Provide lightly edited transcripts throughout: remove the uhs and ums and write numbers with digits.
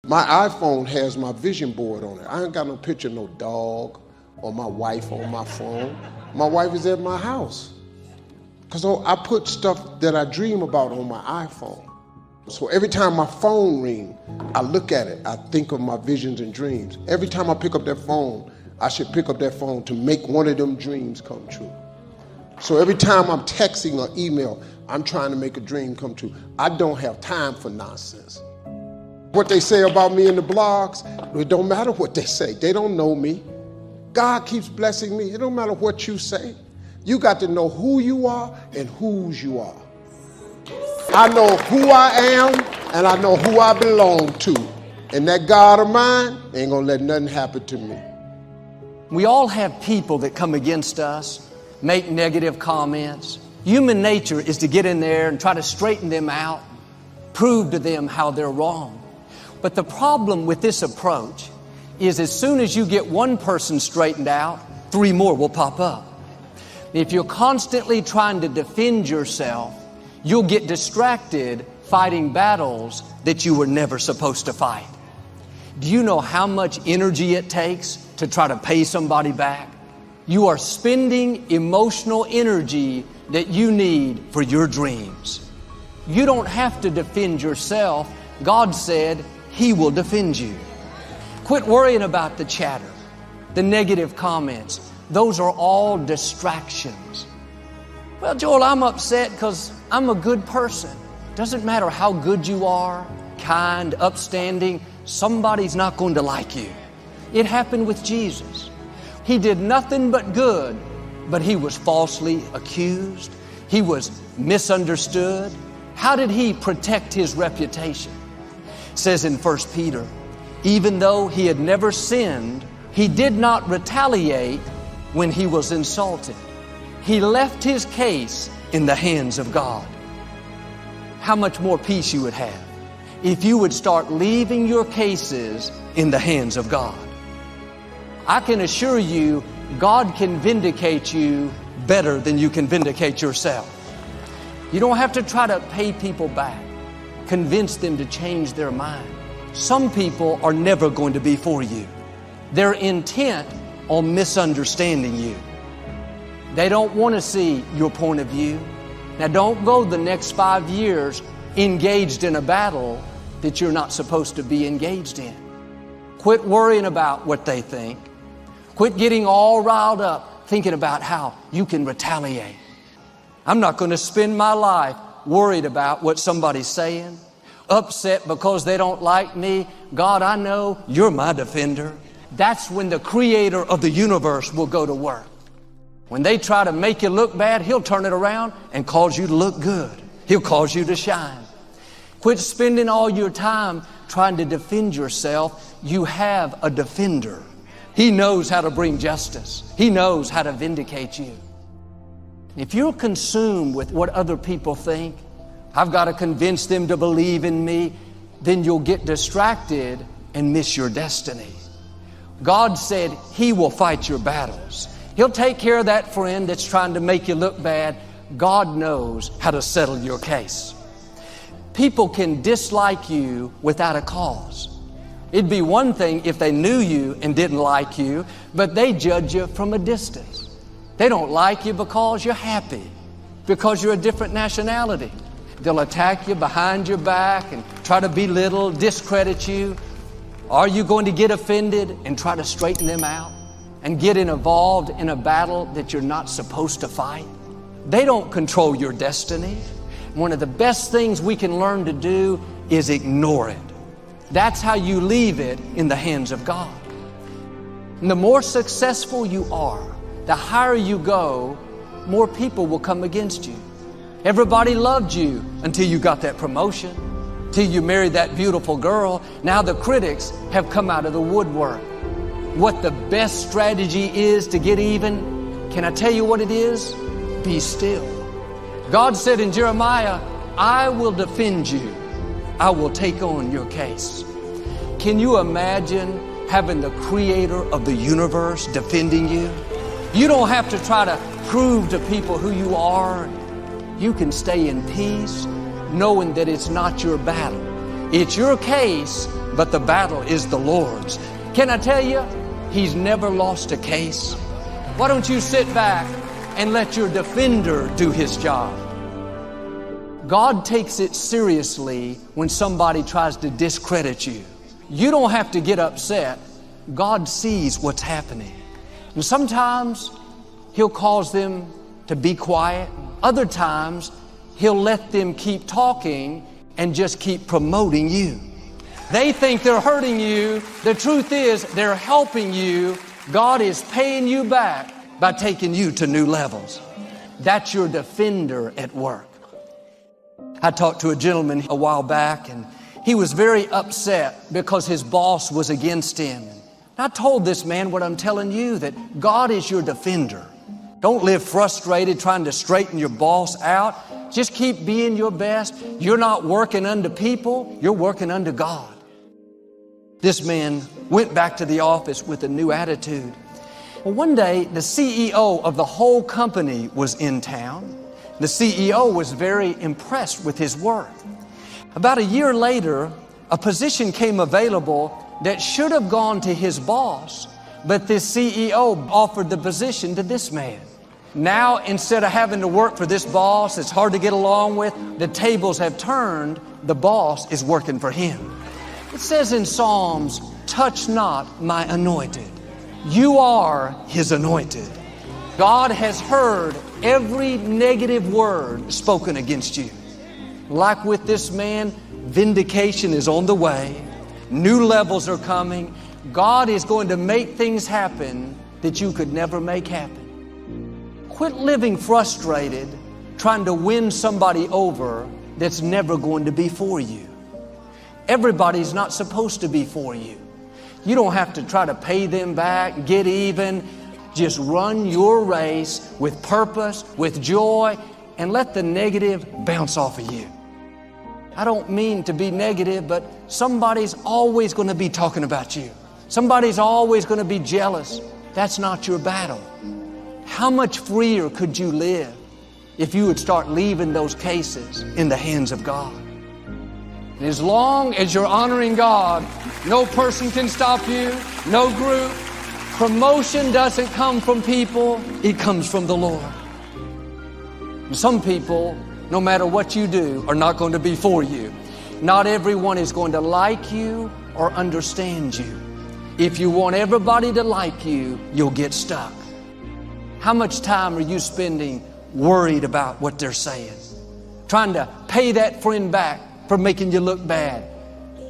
My iPhone has my vision board on it. I ain't got no picture of no dog or my wife on my phone. My wife is at my house. Because I put stuff that I dream about on my iPhone. So every time my phone rings, I look at it. I think of my visions and dreams. Every time I pick up that phone, I should pick up that phone to make one of them dreams come true. So every time I'm texting or email, I'm trying to make a dream come true. I don't have time for nonsense. What they say about me in the blogs, it don't matter what they say. They don't know me. God keeps blessing me. It don't matter what you say. You got to know who you are and whose you are. I know who I am and I know who I belong to. And that God of mine ain't gonna let nothing happen to me. We all have people that come against us, make negative comments. Human nature is to get in there and try to straighten them out, prove to them how they're wrong. But the problem with this approach is as soon as you get one person straightened out, 3 more will pop up. If you're constantly trying to defend yourself, you'll get distracted fighting battles that you were never supposed to fight. Do you know how much energy it takes to try to pay somebody back? You are spending emotional energy that you need for your dreams. You don't have to defend yourself. God said He will defend you. Quit worrying about the chatter, the negative comments. Those are all distractions. Well, Joel, I'm upset because I'm a good person. Doesn't matter how good you are, kind, upstanding, somebody's not going to like you. It happened with Jesus. He did nothing but good, but He was falsely accused. He was misunderstood. How did He protect His reputation? It says in 1 Peter, even though He had never sinned, He did not retaliate when He was insulted. He left His case in the hands of God. How much more peace you would have if you would start leaving your cases in the hands of God. I can assure you, God can vindicate you better than you can vindicate yourself. You don't have to try to pay people back, convince them to change their mind. Some people are never going to be for you. They're intent on misunderstanding you. They don't want to see your point of view. Now don't go the next 5 years engaged in a battle that you're not supposed to be engaged in. Quit worrying about what they think. Quit getting all riled up thinking about how you can retaliate. I'm not going to spend my life worried about what somebody's saying, upset because they don't like me. God, I know You're my defender. That's when the Creator of the universe will go to work. When they try to make you look bad, He'll turn it around and cause you to look good. He'll cause you to shine. Quit spending all your time trying to defend yourself. You have a defender. He knows how to bring justice. He knows how to vindicate you. If you're consumed with what other people think, I've got to convince them to believe in me, then you'll get distracted and miss your destiny. God said He will fight your battles. He'll take care of that friend that's trying to make you look bad. God knows how to settle your case. People can dislike you without a cause. It'd be one thing if they knew you and didn't like you, but they judge you from a distance. They don't like you because you're happy, because you're a different nationality. They'll attack you behind your back and try to belittle, discredit you. Are you going to get offended and try to straighten them out and get involved in a battle that you're not supposed to fight? They don't control your destiny. One of the best things we can learn to do is ignore it. That's how you leave it in the hands of God. And the more successful you are, the higher you go, more people will come against you. Everybody loved you until you got that promotion, till you married that beautiful girl. Now the critics have come out of the woodwork. What the best strategy is to get even, can I tell you what it is? Be still. God said in Jeremiah, I will defend you. I will take on your case. Can you imagine having the Creator of the universe defending you? You don't have to try to prove to people who you are. You can stay in peace knowing that it's not your battle. It's your case. but the battle is the Lord's. Can I tell you, He's never lost a case. Why don't you sit back and let your defender do his job? God takes it seriously when somebody tries to discredit you. You don't have to get upset. God sees what's happening. And sometimes He'll cause them to be quiet. Other times, He'll let them keep talking and just keep promoting you. They think they're hurting you. The truth is, they're helping you. God is paying you back by taking you to new levels. That's your defender at work. I talked to a gentleman a while back, and he was very upset because his boss was against him. I told this man what I'm telling you, that God is your defender. Don't live frustrated trying to straighten your boss out. Just keep being your best. You're not working under people, you're working under God. This man went back to the office with a new attitude. Well, one day, the CEO of the whole company was in town. The CEO was very impressed with his work. About a year later, a position came available that should have gone to his boss, but this CEO offered the position to this man. Now, instead of having to work for this boss it's hard to get along with, the tables have turned. The boss is working for him. It says in Psalms, "Touch not my anointed." You are His anointed. God has heard every negative word spoken against you. Like with this man, vindication is on the way. New levels are coming. God is going to make things happen that you could never make happen. Quit living frustrated, trying to win somebody over that's never going to be for you. Everybody's not supposed to be for you. You don't have to try to pay them back, get even. Just run your race with purpose, with joy, and let the negative bounce off of you. I don't mean to be negative, but somebody's always going to be talking about you. Somebody's always going to be jealous. That's not your battle. How much freer could you live if you would start leaving those cases in the hands of God? And as long as you're honoring God, no person can stop you, no group. Promotion doesn't come from people, it comes from the Lord. And some people, no matter what you do, are not going to be for you. Not everyone is going to like you or understand you. If you want everybody to like you, you'll get stuck. How much time are you spending worried about what they're saying? Trying to pay that friend back for making you look bad.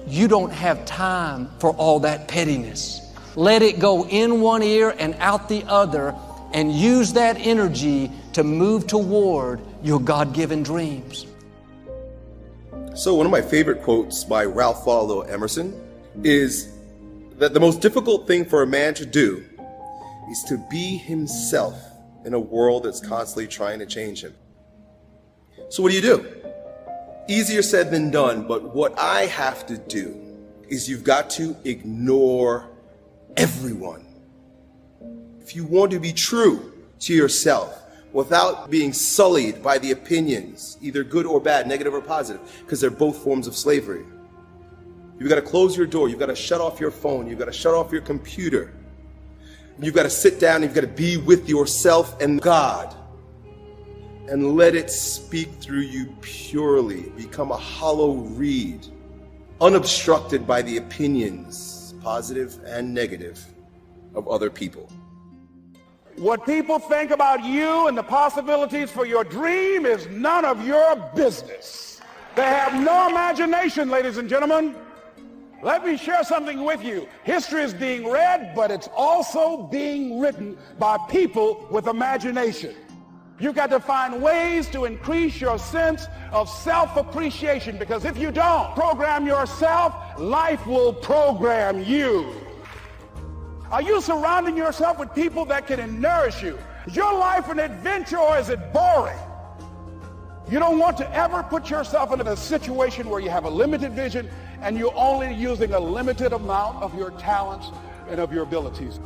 You don't have time for all that pettiness. Let it go in one ear and out the other, and use that energy to move toward your God-given dreams. So one of my favorite quotes by Ralph Waldo Emerson is that the most difficult thing for a man to do is to be himself in a world that's constantly trying to change him. So what do? Easier said than done, but what I have to do is you've got to ignore everyone. If you want to be true to yourself without being sullied by the opinions, either good or bad, negative or positive, because they're both forms of slavery, you've got to close your door, you've got to shut off your phone, you've got to shut off your computer, you've got to sit down, you've got to be with yourself and God, and let it speak through you purely. Become a hollow reed, unobstructed by the opinions, positive and negative, of other people. What people think about you and the possibilities for your dream is none of your business. They have no imagination, ladies and gentlemen. Let me share something with you. History is being read, but it's also being written by people with imagination. You've got to find ways to increase your sense of self-appreciation, because if you don't program yourself, life will program you. Are you surrounding yourself with people that can nourish you? Is your life an adventure, or is it boring? You don't want to ever put yourself in a situation where you have a limited vision and you're only using a limited amount of your talents and of your abilities.